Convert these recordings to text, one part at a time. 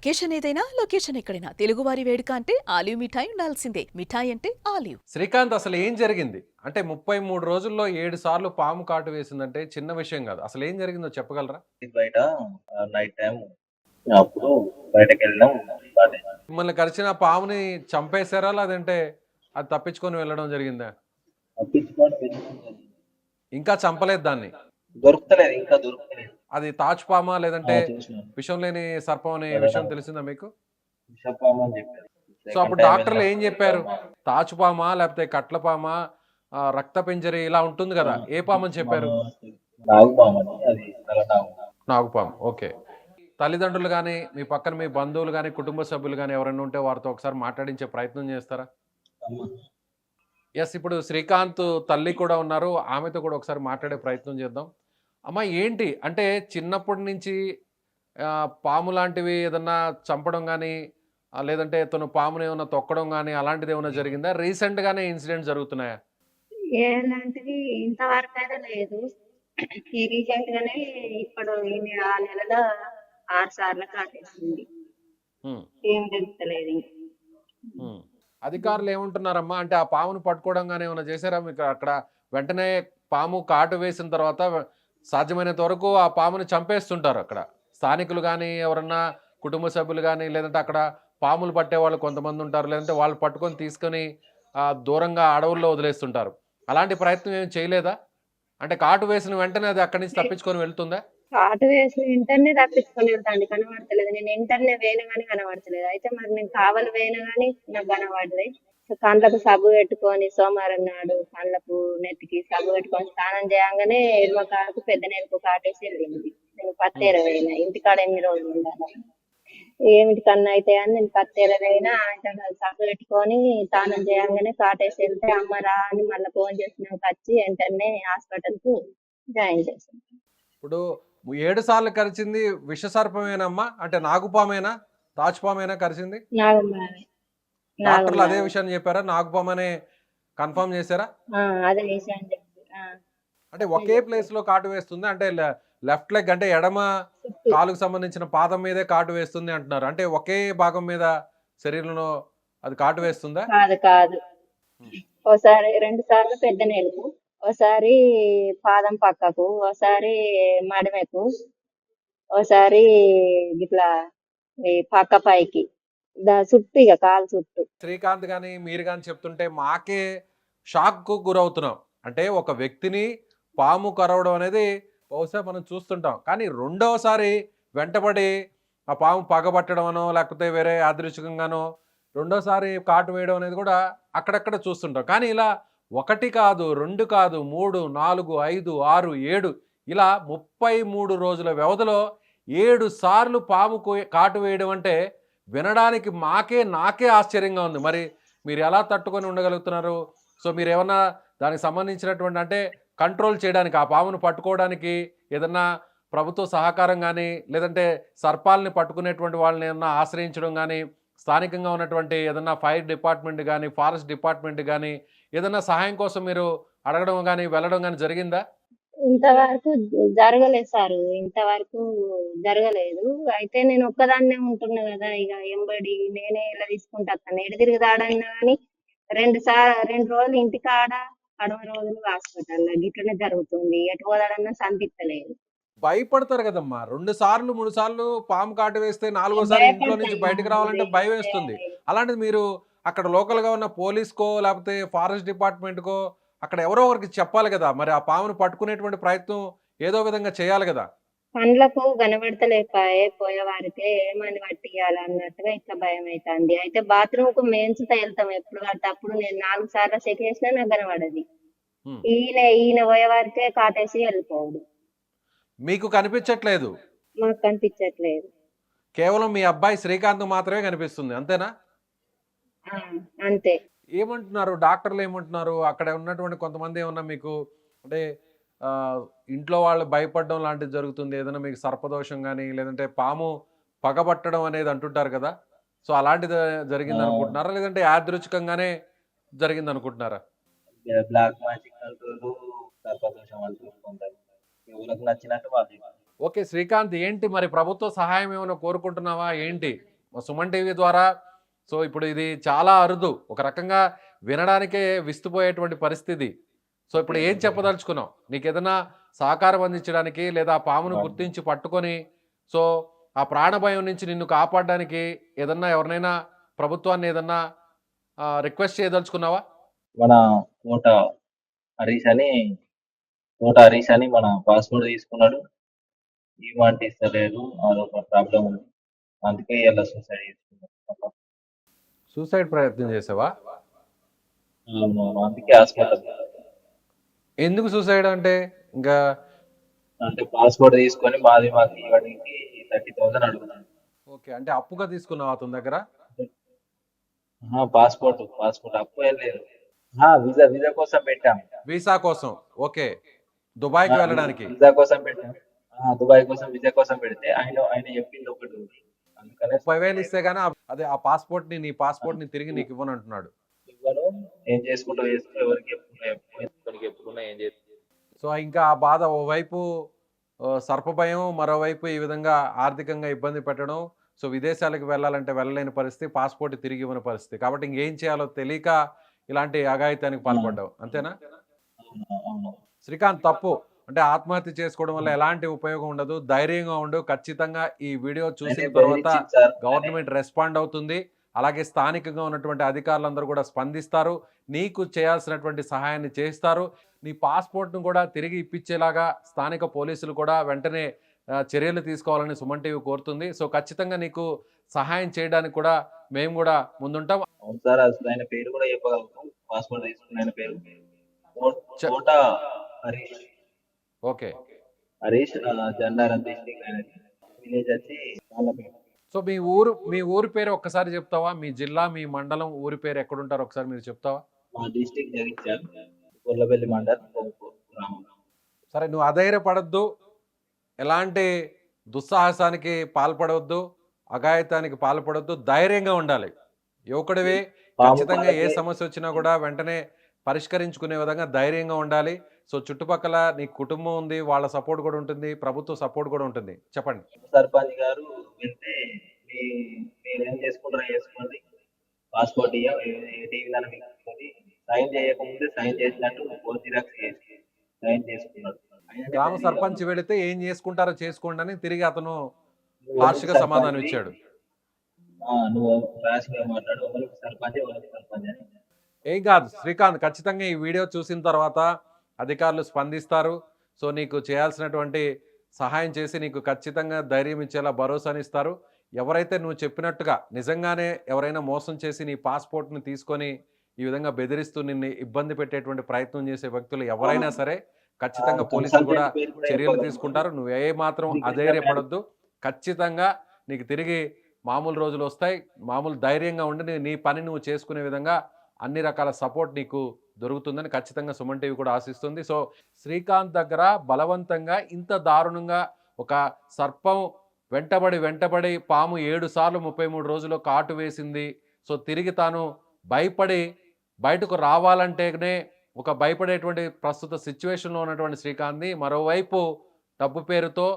Occasion ఏదైనా location ఎక్కడైనా తెలుగువారి వేడుక అంటే ఆలివ్ మిఠాయి ఉండాల్సిందే. మిఠాయి అంటే ఆలివ్. శ్రీకాంత్ అసలు ఏం జరిగింది? అంటే 33 రోజుల్లో 7 సార్లు పాము కాటు వేసిందంటే చిన్న విషయం గాదు. అసలేం జరిగిందో చెప్పగలరా? ఇంటి బయట నైట్ టైమ్ అప్పుడు బయటకెళ్ళడం స్టార్ట్ అయింది. మిమ్మల్ని కరిచిన పాముని చంపేసారా? లేదంటే అది తప్పించుకొని వెళ్ళడం జరిగిందా? తప్పించుకోవడం వెతుకుతుంది జరిగింది. ఇంకా చంపలేదు దాన్ని. దొరుకుతలేదు, ఇంకా దొరుకుతలేదు. అది తాచు పామా? లేదంటే చూసినాను. విషం లేని సర్పం అనే ఏదైనా విషయం తెలిసిందా మీకు? విషపాము అని చెప్పారు. సో సెకండ్ అప్పుడు టైం డాక్టర్లు ఏం వెళ్ళినప్పుడు జెప్పారు? తాచుపామా? లేపోతే కట్లపామా? రక్తపింజరి ఇలా ఉంటుంది గదా! ఏ పామని మన చెప్పారు? నాగుపాము అని, అది నల్ల నాగు. నాగుపాము. ఓకే. తల్లిదండ్రులు గాని, మీ పక్కన మీ బంధువులు గాని, కుటుంబ సభ్యులు గాని ఎవరైనా ఉంటే వారితో ఒకసారి మాట్లాడించే ప్రయత్నం చేస్తారా? అమ్మ యెస్. ఇప్పుడు శ్రీకాంత్ తల్లి కూడా ఉన్నారు. ఆమెతో కూడా ఒకసారి మాట్లాడే ప్రయత్నం చేద్దాం. అమ్మ ఏంటి? అంటే చిన్నప్పటి నుంచి పాము లాంటివి ఏదన్నా చంపడం గాని, లేదంటే తను పామునేమన్నా తొక్కడం గాని అలాంటిదేమన్నా జరిగిందా? రీసెంట్‌గానే ఇన్సిడెంట్స్ జరుగుతున్నాయా? ఎలాంటిది ఇంతవరకైతే లేదు. ఈ రీసెంట్ గానే ఇప్పుడు ఆ నెలలో 6 సార్లు కాటేసింది. హ్మ్. ఏం తెలుస్తలేదు ఇంక. హ్మ్. అధికారులు ఏమంటున్నారమ్మా? అంటే ఆ పాముని పట్టుకోవడం గాని ఏమన్నా చేసారా? మీకు అక్కడ వెంటనే పాము కాటు వేసిన తర్వాత సాధ్యమైనంత వరకు ఆ పాముని చంపేస్తుంటారు అక్కడ. స్థానికులు గాని, ఎవరన్నా కుటుంబ సభ్యులు గాని, లేదంటే అక్కడ పాములు పట్టేవాళ్ళు కొంతమందుంటారు. లేదంటే వాళ్ళు పట్టుకొని తీసుకొని దూరంగా అడవుల్లో వదిలేస్తుంటారు. అలాంటి ప్రయత్నం ఏమి చేయలేదా? అంటే కాటు వేసిన వెంటనే అది అక్కడి నుంచి తప్పించుకొని వెళ్తుందా? కాటు వేసిన వెంటనే తప్పించుకొని వెళ్తాంది. కనబడతలేదు. నేను వెంటనే పోయినా గాని కనబడతలేదు. అయితే మరి నేను కావలి పోయినా గాని నాకు కనబడలే. కండ్లకు సబ్బు పెట్టుకొని సోమవారం నాడు కళ్ళకు, నెత్తికి సబ్బు పెట్టుకొని స్నానం చేయంగానే ఎడమ కాలుకు పెద్ద నేలకు కాటేసి వెళ్ళింది. నేను హ్మ్. పత్తేర పోయినా. ఇంటికాడ ఎన్ని రోజులు ఉండాలి. ఏమిటికన్నా అయితే అని నేను పత్తేర పోయినా. ఆయన సబ్బు పెట్టుకొని స్నానం చేయంగానే కాటేసి వెళ్తే అమ్మ రా అని మళ్ళీ ఫోన్ చేసినాక వచ్చి వెంటనే హాస్పిటల్‌కు జాయిన్ చేశాను. ఇప్పుడు 7 సార్లు కరిచింది విషసర్పమేనమ్మా? అంటే నాగుపామేనా? తాచుపామేనా కరిచింది? నాగమ్మావే. డాక్టర్లు అదే నాగమ్మావే. విషయాన్ని చెప్పారా? నాగుపామనే కన్ఫర్మ్ చేసారా? ఆ! అదే విషయం చెప్పి. ఆ! అంటే అట్లే ఒకే చెప్పారు. ప్లేస్‌లో కాటు వేస్తుందా? అంటే లెఫ్ట్ లెగ్ అంటే ఎడమ చుట్టూ. కాలుకు సంబంధించిన పాదం మీదే కాటు వేస్తుంది అంటున్నారు. అంటే ఒకే భాగం మీద శరీరంలో అది కాటు వేస్తుందా? కాదు. కాదు. హ్మ్. ఓసారి 2 సార్లు పెద్ద నేలకు, ఓసారి పాదం పక్కకు, ఓసారి మడమెకు, ఓసారి గిట్లా ఈ పక్క పైకి. చుట్టూ ఇగ కాలు చుట్టూ. శ్రీకాంత్ గాని, మీరు గాని చెప్తుంటే మాకే షాక్‌కు గురవుతున్నాం. అంటే ఒక వ్యక్తిని పాము కరవడం అనేది బహుశా మనం చూస్తుంటాం. కానీ రెండోసారి వెంటబడి ఆ పాము పగబట్టడమనో, లేకపోతే వేరే యాదృచ్ఛికంగానో రెండోసారి కాటు వేయడం అనేది కూడా అక్కడక్కడ చూస్తుంటాం. కానీ ఇలా 1 కాదు, 2 కాదు, 3, 4, 5, 6, 7 ఇలా 33 రోజుల వ్యవధిలో 7 సార్లు పాము కాటు వేయడం అంటే వినడానికి నాకే ఆశ్చర్యంగా ఉంది. మరి మీరెలా తట్టుకొని ఉండగలుగుతున్నారు? సో, మీరేమన్నా దానికి సంబంధించినటువంటి అంటే కంట్రోల్ చేయడానికి, ఆ పామును పట్టుకోవడానికి ఏదన్నా ప్రభుత్వ సహకారం గానీ, లేదంటే సర్పాలని పట్టుకునేటువంటి వాళ్ళనేమన్నా ఆశ్రయించడం గానీ, స్థానికంగా ఉన్నటువంటి ఏదన్నా ఫైర్ డిపార్ట్‌మెంట్ గానీ, ఫారెస్ట్ డిపార్ట్‌మెంట్ గానీ, ఏదన్నా సహాయం కోసం మీరు అడగడం గానీ, వెళ్ళడం గానీ జరిగిందా? ఇంతవరకు జరగలేదు సారు. ఇంతవరకు జరగలేదు. అయితే నేను ఒక్కదాన్నే ఉంటున్నా గదా! ఇగ ఎంబడి నేనే ఎలా తీసుకుంటా అత్తను. ఎటు తిరుగుతాడన్నా గాని 2 రోజులు ఇంటికాడ, కడమ రోజులు హాస్పిటల్‌ల గిట్లనే జరుగుతుంది. ఎటు పోదాడన్నా సందిత్తలేదు. భయపడతారు గదమ్మా! 2 సార్లు, 3 సార్లు పాము కాటు వేస్తే, నాలుగోసారి ఇంట్లో నుంచి భయపడతాం బయటికి రావాలంటే మరి. భయమేస్తుంది. అలాంటిది మీరు అక్కడ లోకల్‌గా ఉన్న పోలీస్‌కో, లేపోతే ఫారెస్ట్ డిపార్ట్‌మెంట్‌కో అక్కడ ఎవరో ఒకరికి చెప్పాలి గదా! మరి ఆ పాముని పట్టుకునేటువంటి ప్రయత్నం ఏదో విధంగా చేయాలి గదా! కండ్లకు కనబడతలేపాయె పోయేవారికే ఏమని పట్టియాలన్నట్టుగా ఇట్లా భయమైతాంది. అయితే బాత్రూమ్‌కు మేన్సుతో ఎళ్తాం ఎప్పుడు పడితే అప్పుడు. నేను 4 సార్లు చెకేసినా నాకు కనబడది. హ్మ్. ఈయన పోయేవారికే కాటేసి ఎళ్ళిపోవుడు. మీకు కనిపించట్లేదు. మాకు కనిపించట్లేదు. కేవలం మీ అబ్బాయి శ్రీకాంత్ మాత్రమే కనిపిస్తుంది. అంతేనా? ఆ! అంతే. ఏమంటున్నారు? డాక్టర్‌లేమంటున్నారు? అక్కడ ఉన్నటువంటి కొంతమంది ఏమన్నా మీకు అంటే ఇంట్లో వాళ్ళు భయపడడం లాంటిది జరుగుతుంది. ఏదైనా మీకు సర్పదోషం గాని, లేదంటే పాము పగబట్టడం అనేది అంటుంటారు కదా! సో, అలాంటిది ఆహ్, జరిగిందనుకుంటున్నారా? లేదంటే యాదృచ్ఛికంగానే జరిగిందనుకుంటున్నారా? బ్లాక్ మ్యాజిక్ అంటూర్రు, సర్పదోషం అంటూర్రు కొందరు. ఎవరికి నచ్చినట్టు వాళ్ళు. ఓకే. శ్రీకాంత్ ఏంటి మరి ప్రభుత్వ సహాయం ఏమైనా కోరుకుంటున్నావా ఏంటి? సుమన్ టీవీ ద్వారా సో ఇప్పుడు ఇది చాలా అరుదు, ఒక రకంగా వినడానికే విస్తుపోయేటువంటి పరిస్థితి. సో ఇప్పుడు ఏం చెప్పదలుచుకున్నావు? నీకు ఏదైనా సహకారం అందించడానికి లేదా ఆ పామును గుర్తించి పట్టుకొని సో ఆ ప్రాణభయం నుంచి నిన్ను కాపాడడానికి ఏదన్నా ఎవరినైనా ప్రభుత్వాన్ని ఏదన్నా రిక్వెస్ట్ చేయదలుచుకున్నావా? మన తోట హరీష్ అని మన పాస్పోర్ట్ తీసుకున్నాడు. ఈమాంటి ఇస్తలేదు, అదొక ప్రాబ్లం ఉంది. అందుకే ఇలా సూసైడ్ చేసుకున్నాడు. సూసైడ్ ప్రయత్నం చేసావా? అవునవును. అందుకే హాస్పిటల్. ఎందుకు సూసైడ్ అంటే ఇంకా అంటే పాస్పోర్ట్ తీసుకొని మాకు ఇవ్వడానికి 30,000 అడుగుతాను. ఓకే, అంటే అప్పుగా తీసుకున్నావా అతని దగ్గర? పాస్పోర్ట్ అప్పు ఏం లేదు. వీసా కోసం పెట్టాం. వీసా కోసం, ఓకే, దుబాయ్కి వెళ్ళడానికి. వీసా కోసం పెట్టాం. దుబాయ్ కోసం వీసా కోసం పెడితే ఆయన చెప్పింది ఒకటి ఉంది. అందుకనే 30,000 ఇస్తే గానీ అదే ఆ పాస్పోర్ట్ ని నీ పాస్పోర్ట్ ని తిరిగి నీకు ఇవ్వను అంటున్నాడు. ఇవ్వను, ఏం చేసుకుంటావు చేసుకో, ఎవరికి చెప్పుకున్నా ఏం చేస్తా. సో ఇంకా ఆ బాధ ఓవైపు సర్పభయం, మరోవైపు ఈ విధంగా ఆర్థికంగా ఇబ్బంది పెట్టడం, సో విదేశాలకు వెళ్ళాలంటే వెళ్ళలేని పరిస్థితి, పాస్పోర్ట్ తిరిగి ఇవ్వని పరిస్థితి. కాబట్టి ఇంకేం చేయాలో తెలియక ఇలాంటి అఘాయిత్యానికి పాల్పడ్డావు, అంతేనా? అవును. శ్రీకాంత్, తప్పు అంటే ఆత్మహత్య చేసుకోవడం వల్ల ఎలాంటి ఉపయోగం ఉండదు. ధైర్యంగా ఉండు. ఖచ్చితంగా ఈ వీడియో చూసిన తర్వాత గవర్నమెంట్ రెస్పాండ్ అవుతుంది. అలాగే స్థానికంగా ఉన్నటువంటి అధికారులందరూ కూడా స్పందిస్తారు, నీకు చేయాల్సినటువంటి సహాయాన్ని చేస్తారు. నీ పాస్పోర్ట్ను కూడా తిరిగి ఇప్పించేలాగా స్థానిక పోలీసులు కూడా వెంటనే చర్యలు తీసుకోవాలని సుమన్ టీవీ కోరుతుంది. సో ఖచ్చితంగా నీకు సహాయం చేయడానికి కూడా మేము కూడా ముందుంటాం. అవును సార్, అసలు ఆయన పేరు కూడా చెప్పగలుగుతాం. పాస్పోర్ట్ తీసుకున్న ఆయన పేరు కోట హరీష్. ఓకే, హరీష్ జన్నారం డిస్ట్రిక్ట్ ఆయనది. విలేజ్ వచ్చి వాళ్ళపేట. సో మీ ఊరి పేరు ఒక్కసారి చెప్తావా? మీ జిల్లా, మీ మండలం, ఊరి పేరు ఎక్కడుంటారో ఒకసారి మీరు చెప్తావా? మా డిస్ట్రిక్ట్ జగిత్యాల, గొల్లబెల్లి మండలం, గ్రామం. సరే, నువ్వు అధైర్యపడద్దు, ఎలాంటి దుస్సాహసానికి పాల్పడవద్దు, అఘాయితానికి పాల్పడవద్దు, ధైర్యంగా ఉండాలి. యువకుడివి, ఖచ్చితంగా ఏ సమస్య వచ్చినా కూడా వెంటనే పరిష్కరించుకునే విధంగా ధైర్యంగా ఉండాలి. సో చుట్టుపక్కల నీ కుటుంబం ఉంది, వాళ్ళ సపోర్ట్ కూడా ఉంటుంది, ప్రభుత్వ సపోర్ట్ కూడా ఉంటుంది. చెప్పండి. సర్పంచ్ గారు వెళ్తే మీరేం చేసుకుంటారో చేసుకోండి, పాస్పోర్ట్ సైన్ చేయకముందే సైన్ చేసినట్టు ఫోన్ జిరాక్స్ చేసి సైన్ చేసుకున్నాడు. గ్రామ సర్పంచ్ వెళితే ఏం చేసుకుంటారో చేసుకోండి అని తిరిగి అతను హార్ష్గా సమాధానం ఇచ్చాడు. నువ్వు ర్యాష్గా మాట్లాడు, ఎవరికి సర్పంచ్ అని. ఏం కాదు శ్రీకాంత్, ఖచ్చితంగా ఈ వీడియో చూసిన తర్వాత అధికారులు స్పందిస్తారు. సో నీకు చేయాల్సినటువంటి సహాయం చేసి నీకు ఖచ్చితంగా ధైర్యం ఇచ్చేలా భరోసానిస్తారు. ఎవరైతే నువ్వు చెప్పినట్టుగా నిజంగానే ఎవరైనా మోసం చేసి నీ పాస్పోర్ట్ని తీసుకొని ఈ విధంగా బెదిరిస్తూ నిన్ను ఇబ్బంది పెట్టేటువంటి ప్రయత్నం చేసే వ్యక్తులు ఎవరైనా సరే ఖచ్చితంగా పోలీసులు కూడా చర్యలు తీసుకుంటారు. నువ్వు ఏ మాత్రం అధైర్యపడొద్దు. ఖచ్చితంగా నీకు తిరిగి మామూలు రోజులు వస్తాయి. మామూలు ధైర్యంగా ఉండి నీ పని నువ్వు చేసుకునే విధంగా అన్ని రకాల సపోర్ట్ నీకు దొరుకుతుందని ఖచ్చితంగా సుమన్ టీవీ కూడా ఆశిస్తుంది. సో శ్రీకాంత్ దగ్గర బలవంతంగా ఇంత దారుణంగా ఒక సర్పం వెంటబడి పాము 7 సార్లు 33 రోజుల్లో కాటు వేసింది. సో తిరిగి తాను భయపడి బయటకు రావాలంటేనే ఒక భయపడేటువంటి ప్రస్తుత సిచ్యువేషన్లో ఉన్నటువంటి శ్రీకాంత్ని మరోవైపు డబ్బు పేరుతో,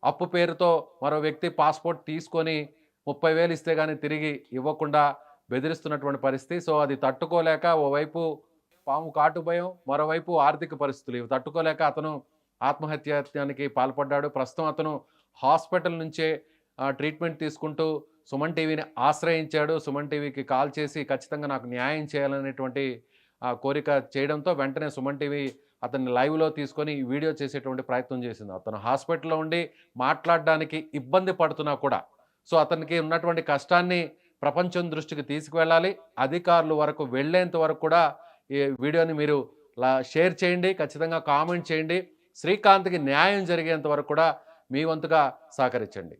అప్పు పేరుతో మరో వ్యక్తి పాస్పోర్ట్ తీసుకొని 30,000 ఇస్తే కానీ తిరిగి ఇవ్వకుండా బెదిరిస్తున్నటువంటి పరిస్థితి. సో అది తట్టుకోలేక ఓవైపు పాము కాటు భయం, మరోవైపు ఆర్థిక పరిస్థితులు ఇవి తట్టుకోలేక అతను ఆత్మహత్యానికి పాల్పడ్డాడు. ప్రస్తుతం అతను హాస్పిటల్ నుంచే ట్రీట్మెంట్ తీసుకుంటూ సుమన్ టీవీని ఆశ్రయించాడు. సుమన్ టీవీకి కాల్ చేసి ఖచ్చితంగా నాకు న్యాయం చేయాలనేటువంటి కోరిక చేయడంతో వెంటనే సుమన్ టీవీ అతన్ని లైవ్లో తీసుకొని ఈ వీడియో చేసేటువంటి ప్రయత్నం చేసింది. అతను హాస్పిటల్లో ఉండి మాట్లాడడానికి ఇబ్బంది పడుతున్నా కూడా సో అతనికి ఉన్నటువంటి కష్టాన్ని ప్రపంచం దృష్టికి తీసుకువెళ్ళాలి. అధికారుల వరకు వెళ్ళేంత వరకు కూడా ఈ వీడియోని మీరు షేర్ చేయండి, ఖచ్చితంగా కామెంట్ చేయండి. శ్రీకాంత్కి న్యాయం జరిగేంత వరకు కూడా మీ వంతుగా సహకరించండి.